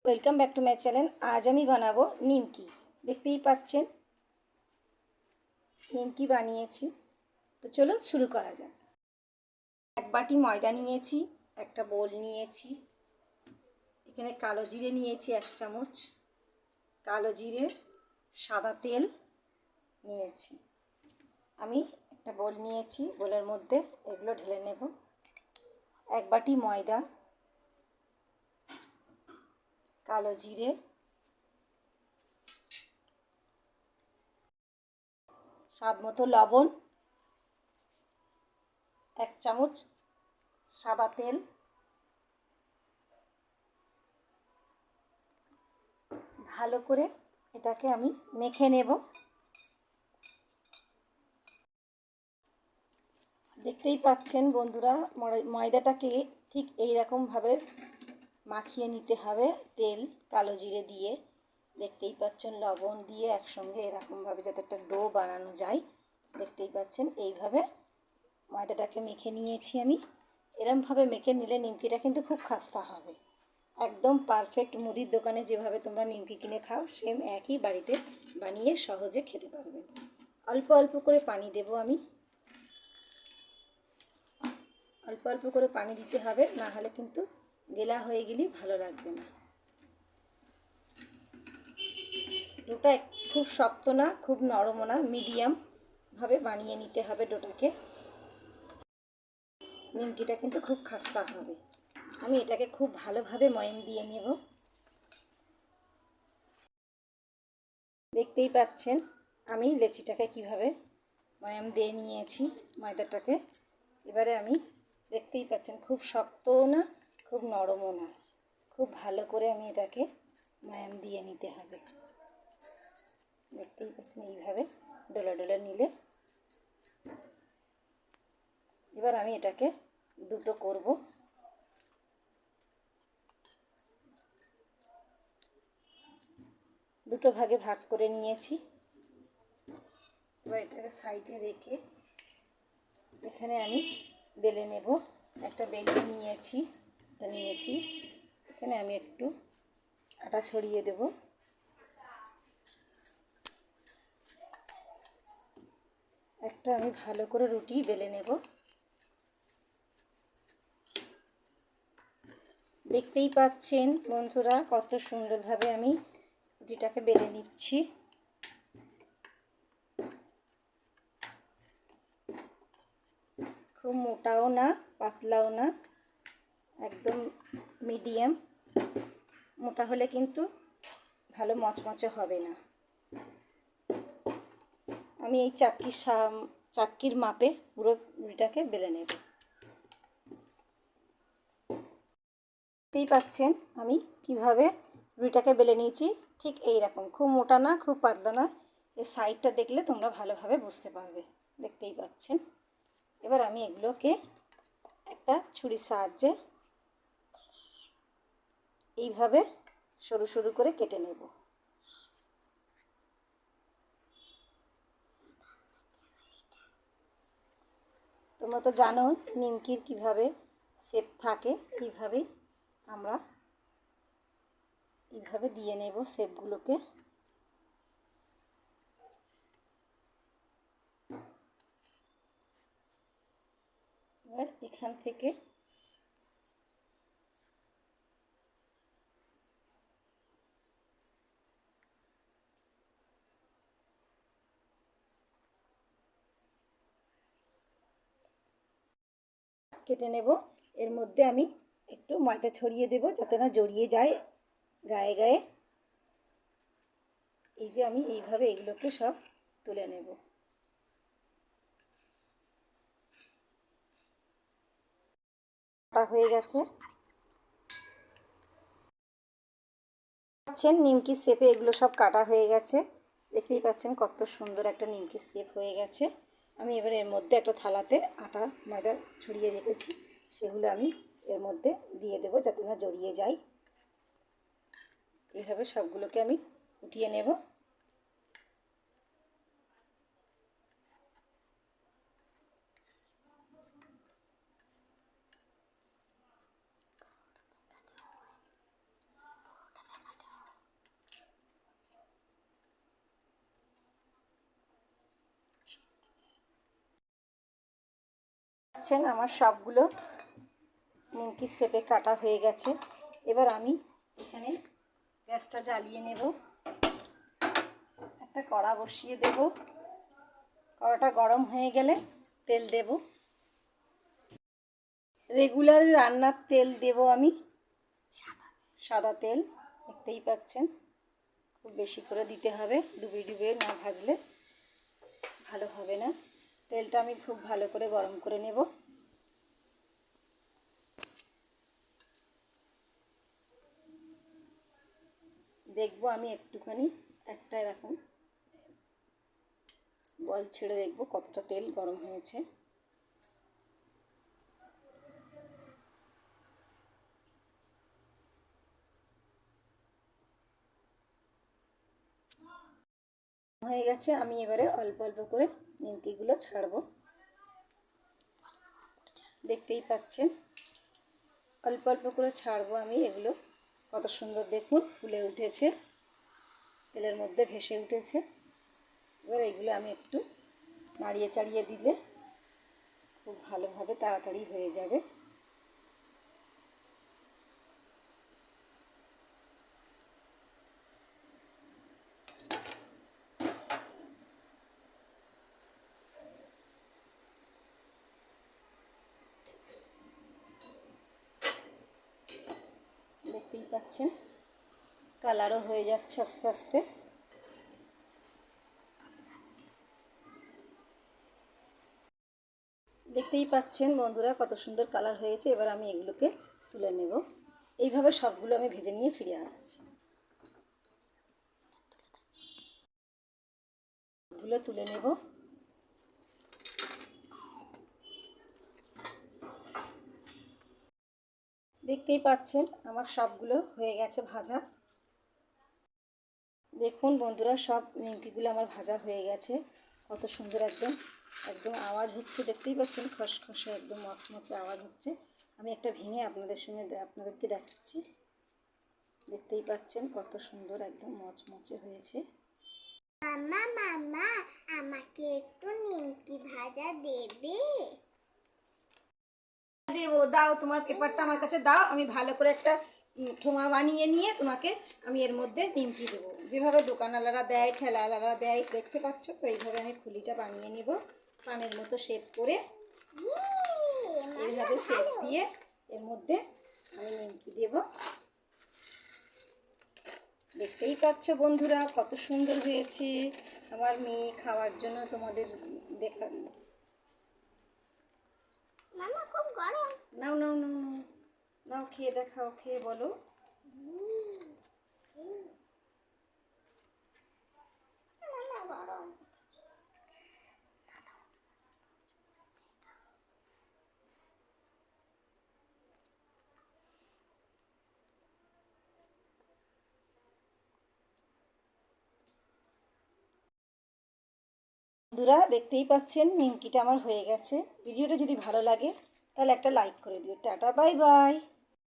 Welcome back to my channel. আজ আমি বানাবো নিমকি। দেখতেই পাচ্ছেন নিমকি বানিয়েছি। তো চলুন শুরু করা যাক। এক বাটি ময়দা নিয়েছি, একটা বোল নিয়েছি, এখানে কালো জিরে নিয়েছি 1 চামচ, কালো জিরে, সাদা তেল নিয়েছি। আমি একটা বোল নিয়েছি, বোলের মধ্যে এগুলো ঢেলে নেব। এক বাটি ময়দা, কালো জিরে, স্বাদ মতো লবণ, 1 চামচ সাদা তেল, ভালো করে এটাকে আমি মেখে নেব। দেখতেই পাচ্ছেন বন্ধুরা, ময়দাটাকে ঠিক এই রকমভাবে মাখিয়ে নিতে হবে তেল কালো জিরে দিয়ে। দেখতেই পাচ্ছেন লবণ দিয়ে একসঙ্গে এরকমভাবে যাতে একটা ডো বানানো যায়। দেখতেই পাচ্ছেন এইভাবে ময়দাটাকে মেখে নিয়েছি আমি। এরমভাবে মেখে নিলে নিমকিটা কিন্তু খুব খাস্তা হবে, একদম পারফেক্ট। মুদির দোকানে যেভাবে তোমরা নিমকি কিনে খাও সেম একই বাড়িতে বানিয়ে সহজে খেতে পারবে। অল্প অল্প করে পানি দেব আমি, অল্প অল্প করে পানি দিতে হবে, না হলে কিন্তু গেলা হয়ে গেলেই ভালো লাগবে না। ডোটা খুব শক্ত না, খুব নরমও না, মিডিয়ামভাবে বানিয়ে নিতে হবে ডোটাকে। নিমকিটা কিন্তু খুব খাস্তা হবে। আমি এটাকে খুব ভালোভাবে ময়াম দিয়ে নেব। দেখতেই পাচ্ছেন আমি লেচিটাকে কিভাবে ময়াম দিয়ে নিয়েছি ময়দাটাকে। এবারে আমি দেখতেই পাচ্ছেন খুব শক্তও না, খুব নরমও না, খুব ভালো করে আমি এটাকে ময়াম দিয়ে নিতে হবে। দেখতেই পাচ্ছেন এইভাবে ডোলা ডোলা নিলে। এবার আমি এটাকে দুটো করব। দুটো ভাগে ভাগ করে নিয়েছি। এবার এটাকে সাইডে রেখে এখানে আমি বেলে নেব। একটা বেলে নিয়েছি, এখানে আমি একটু আটা ছড়িয়ে দেব। একটা আমি ভালো করে রুটি বেলে নেব। দেখতেই পাচ্ছেন বন্ধুরা কত সুন্দরভাবে আমি রুটিটাকে বেলে নিচ্ছি। খুব মোটাও না, পাতলাও না, একদম মিডিয়াম। মোটা হলে কিন্তু ভালো মচমচে হবে না। আমি এই চাক্কির মাপে পুরো রুটিটাকে বেলে নেব। দেখতেই পাচ্ছেন আমি কিভাবে রুটিটাকে বেলে নিয়েছি। ঠিক এই রকম, খুব মোটা না, খুব পাতলা না। এর সাইডটা দেখলে তোমরা ভালোভাবে বুঝতে পারবে। দেখতেই পাচ্ছেন। এবার আমি এগুলোকে একটা ছুরির সাহায্যে এইভাবে সরু সরু করে কেটে নেব। তোমরা তো জানো নিমকির কিভাবে শেপ থাকে। এইভাবেই আমরা এইভাবে দিয়ে নেব শেপগুলোকে। এবার এখান থেকে কেটে নেব। এর মধ্যে আমি একটু ময়দা ছড়িয়ে দেব যাতে না জড়িয়ে যায় গায়ে গায়ে। এই যে আমি এইভাবে এগুলোকে সব তুলে নেব। হয়ে গেছে। পাচ্ছেন নিমকির শেপে এগুলো সব কাটা হয়ে গেছে। দেখতেই পাচ্ছেন কত সুন্দর একটা নিমকির শেপ হয়ে গেছে। আমি এবার এর মধ্যে একটা থালাতে আটা ময়দা ছড়িয়ে রেখেছি, সেগুলো আমি এর মধ্যে দিয়ে দেবো যাতে না জড়িয়ে যায়। এইভাবে সবগুলোকে আমি উঠিয়ে নেব। পাচ্ছেন আমার সবগুলো নিমকির শেপে কাটা হয়ে গেছে। এবার আমি এখানে গ্যাসটা জ্বালিয়ে নেব, একটা কড়া বসিয়ে দেব। কড়াটা গরম হয়ে গেলে তেল দেব। রেগুলার রান্নার তেল দেব আমি, সাদা তেল। দেখতেই পাচ্ছেন খুব বেশি করে দিতে হবে, ডুবে ডুবে না ভাজলে ভালো হবে না। তেলটা আমি খুব ভালো করে গরম করে নেব। দেখবো আমি একটুখানি একটা এরকম বল ছেড়ে দেখব কতটা তেল গরম হয়েছে। হয়ে গেছে। আমি এবারে অল্প অল্প করে নিমকিগুলো ছাড়বো। দেখতেই পাচ্ছেন অল্প অল্প করে ছাড়বো আমি এগুলো। কত সুন্দর দেখুন ফুলে উঠেছে, তেলের মধ্যে ভেসে উঠেছে। এবার এগুলো আমি একটু নাড়িয়ে চাড়িয়ে দিলে খুব ভালোভাবে তাড়াতাড়ি হয়ে যাবে। দেখতেই পাচ্ছেন কালারও হয়ে যাচ্ছে আস্তে আস্তে। দেখতেই পাচ্ছেন বন্ধুরা কত সুন্দর কালার হয়েছে। এবার আমি এগুলোকে তুলে নেব। এইভাবে সবগুলো আমি ভেজে নিয়ে ফিরে আসছি। এগুলো তুলে নেব। দেখতেই পাচ্ছেন আমার সবগুলো হয়ে গেছে ভাজা। দেখুন বন্ধুরা সব নিমকিগুলো আমার ভাজা হয়ে গেছে। কত সুন্দর একদম একদম আওয়াজ হচ্ছে, দেখতেই পাচ্ছেন খসখসে একদম মচমচে আওয়াজ হচ্ছে। আমি একটা ভেঙে আপনাদেরকে দেখাচ্ছি। দেখতেই পাচ্ছেন কত সুন্দর একদম মচমচে হয়েছে। মামা মামা আমাকে একটু নিমকি ভাজা দেবে? দেবো, দাও তোমার পেপারটা আমার কাছে দাও। আমি ভালো করে একটা ঠোঙা বানিয়ে নিয়ে তোমাকে আমি এর মধ্যে নিমকি দেবো, যেভাবে দোকানওয়ালারা দেয় ঠেলাওয়ালারা দেয়। দেখতে পাচ্ছ তো, এইভাবে আমি খুলিটা বানিয়ে নেব পানের মতো শেপ করে। এইভাবে শেপ দিয়ে এর মধ্যে আমি নিমকি দেব। দেখতেই পাচ্ছ বন্ধুরা কত সুন্দর হয়েছে। আমার মেয়ে খাওয়ার জন্য তোমাদের দেখা। মামা খুব গরম। নাও নাও নাও নাও নাও, খেয়ে দেখাও, খেয়ে বলো। মামা গরম। বন্ধুরা দেখতেই পাচ্ছেন নিমকিটা আমার হয়ে গেছে। ভিডিওটা যদি ভালো লাগে তাহলে একটা লাইক করে দিও। Tata, bye bye.